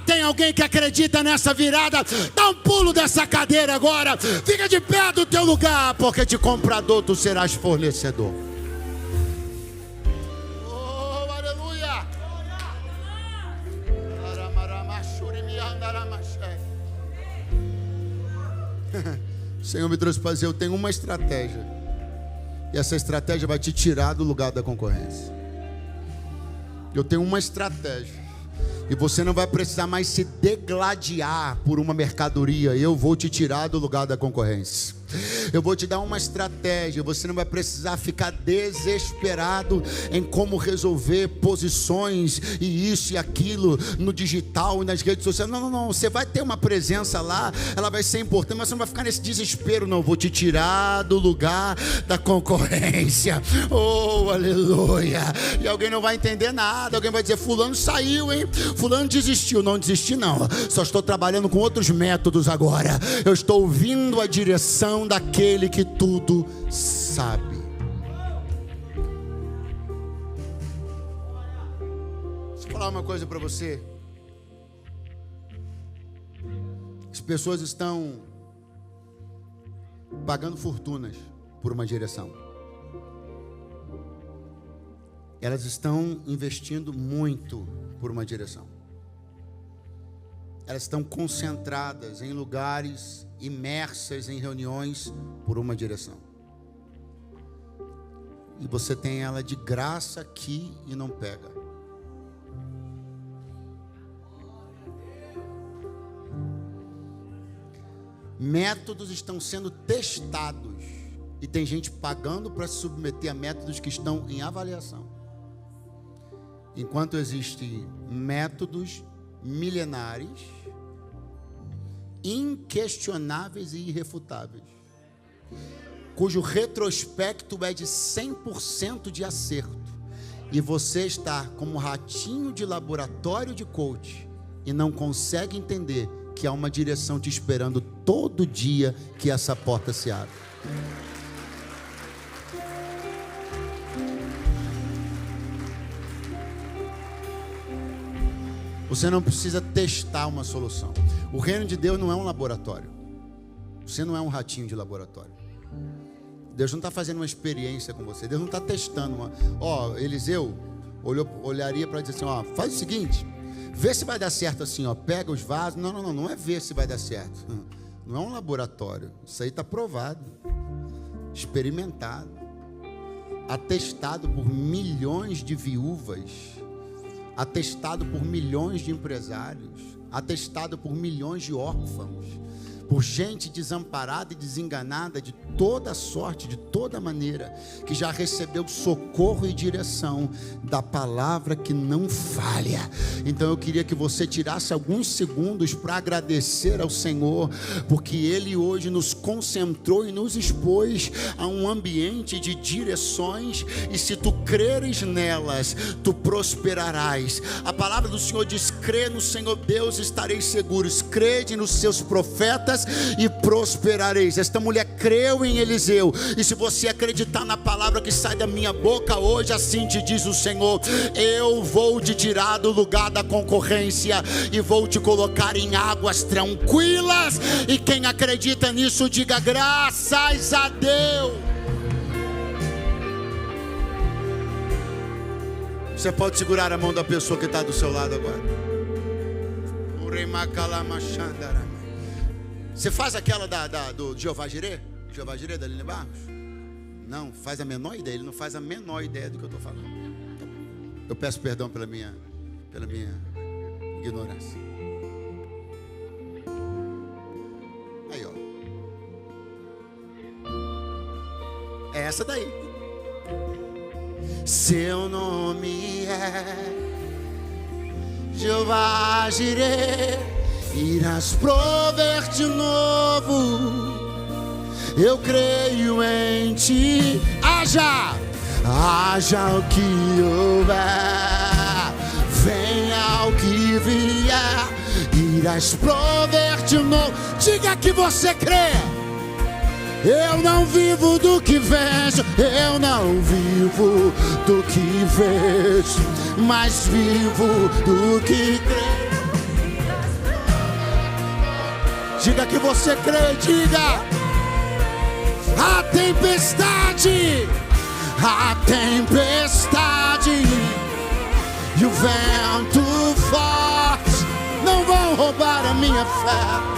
Tem alguém que acredita nessa virada? Dá um pulo dessa cadeira agora, fica de pé do teu lugar, porque de comprador tu serás fornecedor. O Senhor me trouxe para dizer, eu tenho uma estratégia, e essa estratégia vai te tirar do lugar da concorrência. Eu tenho uma estratégia, e você não vai precisar mais se degladiar por uma mercadoria. Eu vou te tirar do lugar da concorrência. Eu vou te dar uma estratégia. Você não vai precisar ficar desesperado em como resolver posições e isso e aquilo no digital e nas redes sociais. Não, você vai ter uma presença lá, ela vai ser importante, mas você não vai ficar nesse desespero. Não, eu vou te tirar do lugar da concorrência. Oh, aleluia. E alguém não vai entender nada. Alguém vai dizer, fulano saiu, hein? Fulano desistiu. Não desisti não, só estou trabalhando com outros métodos agora. Eu estou ouvindo a direção daquele que tudo sabe. Deixa eu falar uma coisa para você. As pessoas estão pagando fortunas por uma direção. Elas estão investindo muito por uma direção. Elas estão concentradas em lugares, imersas em reuniões por uma direção. E você tem ela de graça aqui e não pega. Métodos estão sendo testados e tem gente pagando para se submeter a métodos que estão em avaliação. Enquanto existem métodos milenares, inquestionáveis e irrefutáveis, cujo retrospecto é de 100% de acerto, e você está como ratinho de laboratório de coach e não consegue entender que há uma direção te esperando todo dia que essa porta se abre. Você não precisa testar uma solução. O reino de Deus não é um laboratório. Você não é um ratinho de laboratório. Deus não está fazendo uma experiência com você. Deus não está testando uma... Eliseu olharia para dizer assim, faz o seguinte, vê se vai dar certo assim, pega os vasos. Não é ver se vai dar certo. Não é um laboratório. Isso aí está provado, experimentado, atestado por milhões de viúvas, atestado por milhões de empresários, atestado por milhões de órfãos, por gente desamparada e desenganada de toda sorte, de toda maneira, que já recebeu socorro e direção da palavra que não falha. Então eu queria que você tirasse alguns segundos para agradecer ao Senhor, porque Ele hoje nos concentrou e nos expôs a um ambiente de direções, e se tu creres nelas, tu prosperarás. A palavra do Senhor diz: crê no Senhor Deus, estareis seguros, crede nos seus profetas e prosperareis. Esta mulher creu em Eliseu, e se você acreditar na palavra que sai da minha boca hoje, assim te diz o Senhor: eu vou te tirar do lugar da concorrência e vou te colocar em águas tranquilas. E quem acredita nisso, diga graças a Deus. Você pode segurar a mão da pessoa que está do seu lado agora. Você faz aquela do Jeová Jireh? Jeová Jireh da Aline Barros? Não, faz a menor ideia. Ele não faz a menor ideia do que eu estou falando. Eu peço perdão pela minha ignorância. Aí, ó. É essa daí. Seu nome é Jeová Jireh, irás prover de novo. Eu creio em ti. Haja o que houver, venha o que vier, irás prover de novo. Diga que você crê. Eu não vivo do que vejo, eu não vivo do que vejo, mas vivo do que creio. Diga que você crê, diga. A tempestade e o vento forte não vão roubar a minha fé.